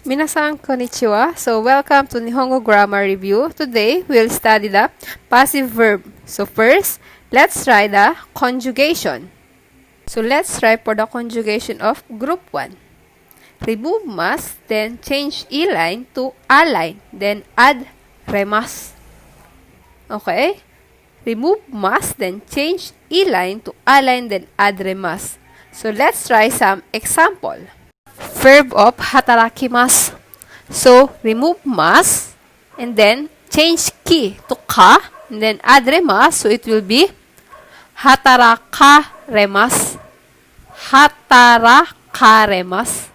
Minasan konnichiwa. So, welcome to Nihongo Grammar Review. Today, we'll study the passive verb. So, first, let's try the conjugation. So, let's try for the conjugation of group 1. Remove must, then change E-line to A-line, then add remas. Okay? Remove must, then change E-line to A-line, then add remas. So, let's try some example. Verb of hatarakimasu. So, remove must, and then change ki to ka, and then add remas, so it will be hatarakaremas. Hatarakaremas.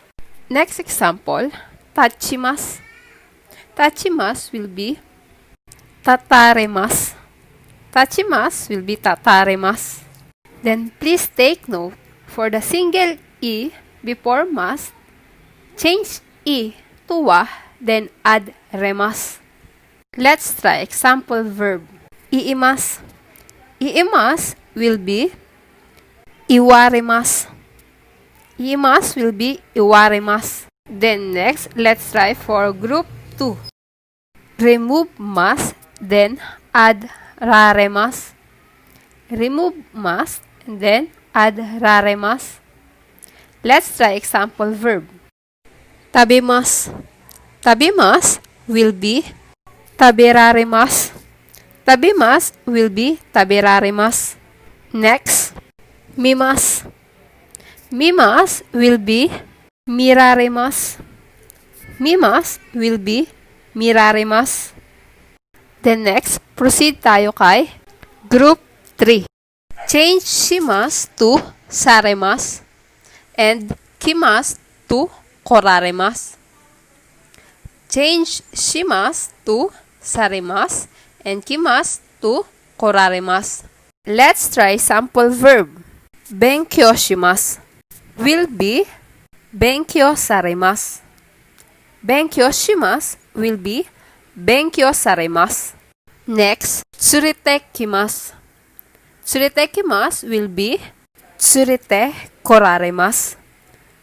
Next example, tachimasu. Tachimasu will be tataremas. Tachimasu will be tataremas. Then, please take note, for the single e before must, change e to wa, then add remas. Let's try example verb. Iimasu. Iimasu will be iwaremas. Iimasu will be iwaremas. Then next, let's try for group 2. Remove must, then add raremas. Remove must, and then add raremas. Let's try example verb. Tabimasu. Tabimasu will be taberaremas. Tabimasu will be taberaremas. Next, mimasu. Mimasu will be miraremas. Mimasu will be miraremas. Then next, proceed tayo kay group 3. Change shimasu to saremas. And kimasu to koraremas. Change shimasu to saremas and kimasu to koraremas. Let's try sample verb. Benkyou shimasu will be benkyou saremas. Benkyou shimasu will be benkyou saremas. Next, tsurete kimasu. Tsurete kimasu will be tsurete koraremas.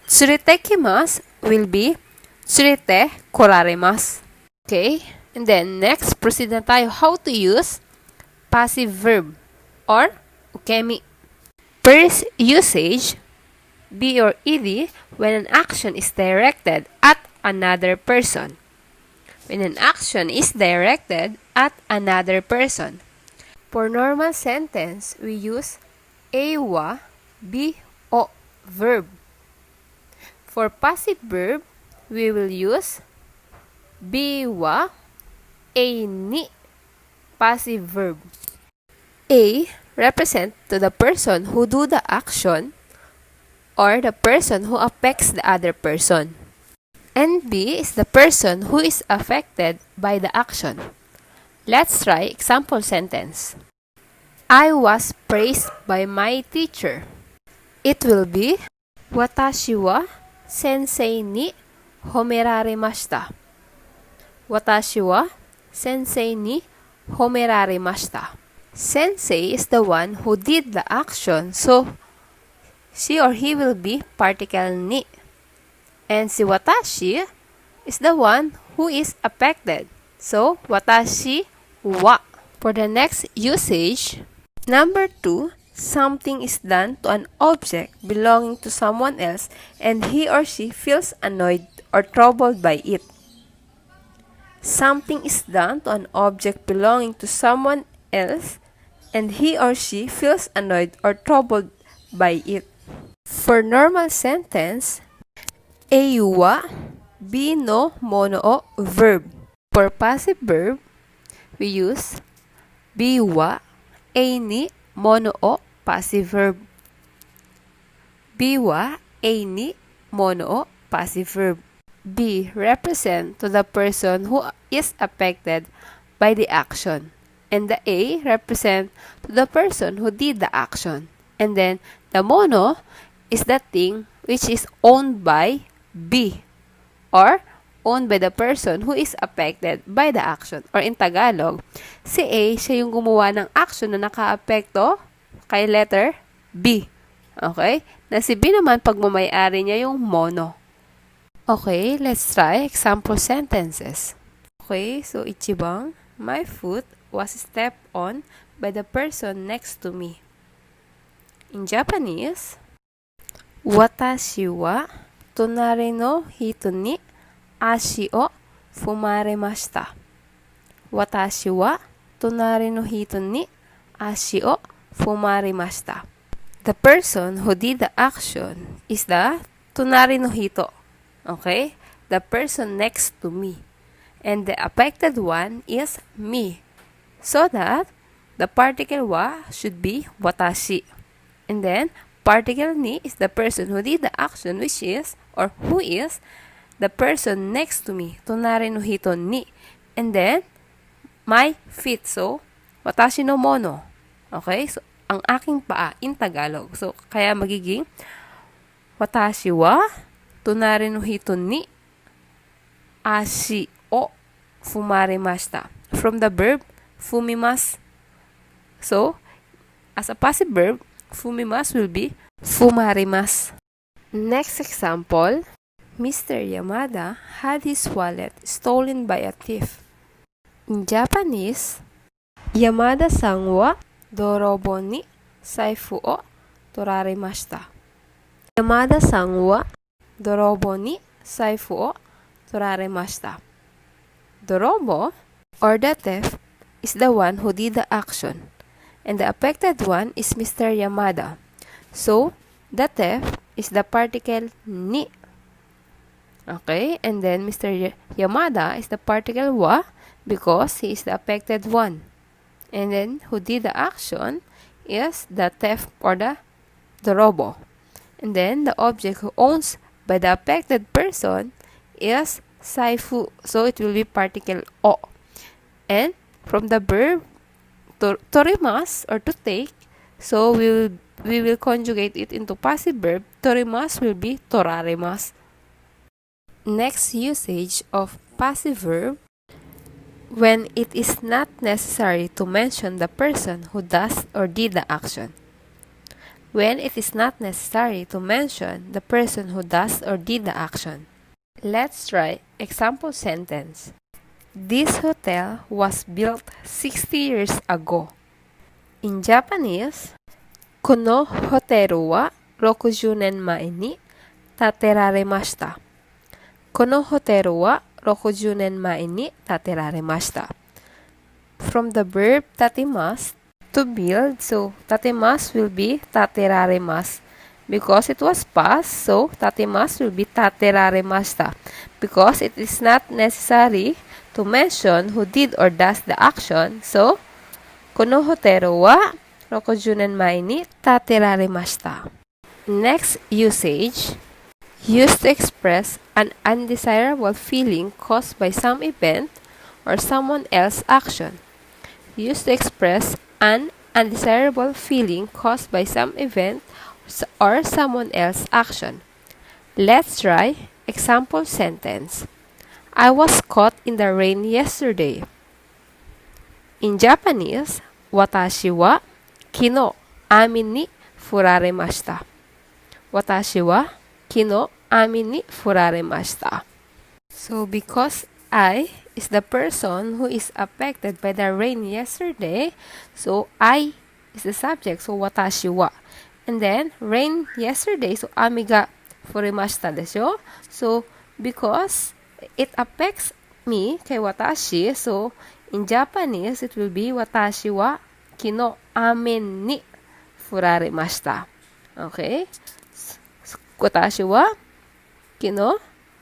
Tsurete kimasu will be tsurete koraremas. Okay? And then, next, proceed na tayo how to use passive verb or ukemi. First usage, be or ed, when an action is directed at another person. When an action is directed at another person. For normal sentence, we use a-wa, be-o verb. For passive verb, we will use be-wa, a-ni passive verb. A represent to the person who do the action or the person who affects the other person. And B is the person who is affected by the action. Let's try example sentence. I was praised by my teacher. It will be watashi wa sensei ni homeraremashita. Watashi wa sensei ni homeraremashita. Sensei is the one who did the action, so she or he will be particle ni. And si watashi is the one who is affected, so watashi wa. For the next usage, number 2, something is done to an object belonging to someone else and he or she feels annoyed or troubled by it. Something is done to an object belonging to someone else and he or she feels annoyed or troubled by it. For normal sentence, a-wa, be no mono o verb. For passive verb, we use be-wa, a-ni mono o passive verb. Be-wa, a-ni mono o passive verb. B represent to the person who is affected by the action. And the A represent to the person who did the action. And then the mono is the thing which is owned by B or owned by the person who is affected by the action. Or in Tagalog, si A, siya yung gumawa ng action na naka-apekto kay letter B. Okay? Na si B naman, pagmamayari niya yung mono. Okay, let's try example sentences. Okay, so Ichibang, my foot was stepped on by the person next to me. In Japanese, watashi wa tonari no hito ni ashi o fumaremashita. Watashi wa tonari no hito ni ashi o fumaremashita. The person who did the action is the tonari no hito. Okay? The person next to me. And the affected one is me. So that the particle wa should be watashi. And then particle ni is the person who did the action, which is or who is the person next to me. Tonari no hito ni. And then my feet. So watashi no mono. Okay? So ang aking paa in Tagalog. So kaya magiging watashi wa tonari no hito ni ashi o fumaremashita. From the verb fumimasu. So, as a passive verb, fumimasu will be fumarimasu. Next example, Mr. Yamada had his wallet stolen by a thief. In Japanese, Yamada-san wa dorobo ni saifu o torarimashita. Yamada-san wa dorobo ni saifu o torarimashita. Dorobo, or the thief, is the one who did the action, and the affected one is Mr. Yamada. So, the thief is the particle ni. Okay, and then Mr. Yamada is the particle wa because he is the affected one. And then, who did the action is the thief or the dorobo. And then, the object who owns by the affected person is saifu. So, it will be particle o. And from the verb torimasu or to take, so we will conjugate it into passive verb. Torimasu will be torarimasu. Next usage of passive verb, when it is not necessary to mention the person who does or did the action. When it is not necessary to mention the person who does or did the action. Let's try example sentence. This hotel was built 60 years ago. In Japanese, kono hoteru wa 60 nen mae ni tateraremashita. Kono hoteru wa 60 nen mae ni tateraremashita. From the verb tatemasu, to build, so tatemasu will be tateraremasu. Because it was past, so tatemasu will be tateraremashita. Because it is not necessary to mention who did or does the action, so kono hoteru wa 60 nen mae ni tateraremashita. Next usage, used to express an undesirable feeling caused by some event or someone else's action. Used to express an undesirable feeling caused by some event or someone else's action. Let's try example sentence. I was caught in the rain yesterday. In Japanese, watashi wa kino ami ni furaremashita. Watashi wa kino ami ni furaremashita. So, because I is the person who is affected by the rain yesterday, so I is the subject, so watashi wa. And then, rain yesterday, so ami ga furimashita desho. So, because it affects me, kay watashi, so in Japanese, it will be watashi wa kino amen ni furaremashita. Okay? Watashi wa kino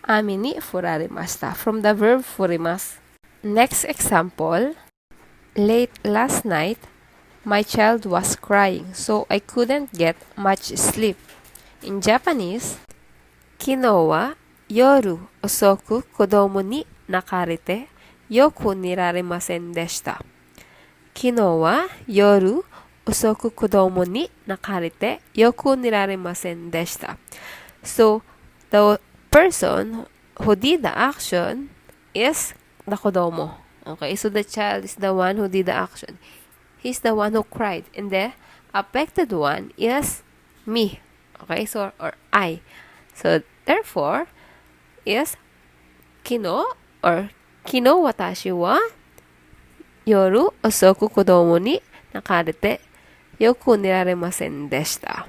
amen ni furaremashita. From the verb furimasu. Next example, late last night, my child was crying, so I couldn't get much sleep. In Japanese, kino wa yoru osoku kodomo ni nakarete yoku niraremasen deshita. Kino wa yoru osoku kodomo ni nakarete yoku niraremasen deshita. So, the person who did the action is the kodomo. Okay, so the child is the one who did the action. He's the one who cried. And the affected one is me. Okay, so or I. So, therefore, is 昨日 or 昨日私は夜遅く子供に泣かれてよく寝られませんでした。